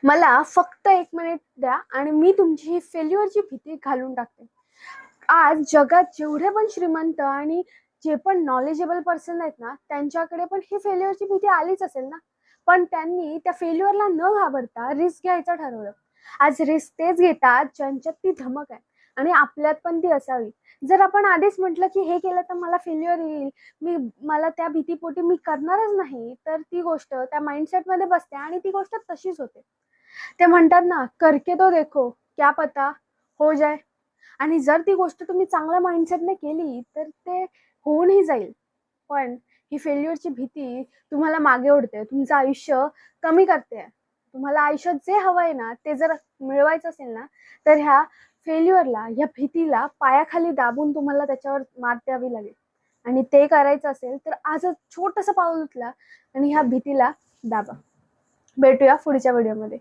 मला फक्त 1 मिनिट द्या आणि मी तुमची ही फेल्युअरची भीती घालून टाकते. आज जगात जेवढे पण श्रीमंत आणि जे पण नॉलेजेबल पर्सन आहेत ना, त्यांच्याकडे पण ही फेल्युअरची भीती आलीच असेल ना. पण त्यांनी त्या फेल्युअरला न घाबरता रिस्क घ्यायचं ठरवलं. आज रिस्क तेच घेतात ज्यांच्यात ती धमक आहे आणि आपल्यात पण ती असावी. जर आपण आधीच म्हटलं की हे केलं तर मला फेल्युअर येईल, मला त्या भीतीपोटी मी करणारच नाही, तर ती गोष्ट त्या माइंडसेटमध्ये बसते आणि ती गोष्ट तशीच होते. ते म्हणतात ना, करके तो देखो, क्या पता हो जाए. आणि जर ती गोष्ट तुम्ही चांगल्या माइंडसेटने केली तर ते होऊनही जाईल. पण ही फेल्युअरची भीती तुम्हाला मागे ओढते, तुमचं आयुष्य कमी करते. तुम्हाला आयुष्यात जे हवंय ना ते जर मिळवायचं असेल ना, तर ह्या फेल्युअरला, ह्या भीतीला पायाखाली दाबून तुम्हाला त्याच्यावर मात द्यावी लागेल. आणि ते करायचं असेल तर आजच छोटंसं पाऊल उचला आणि ह्या भीतीला दाबा. भेटूया पुढच्या व्हिडिओमध्ये.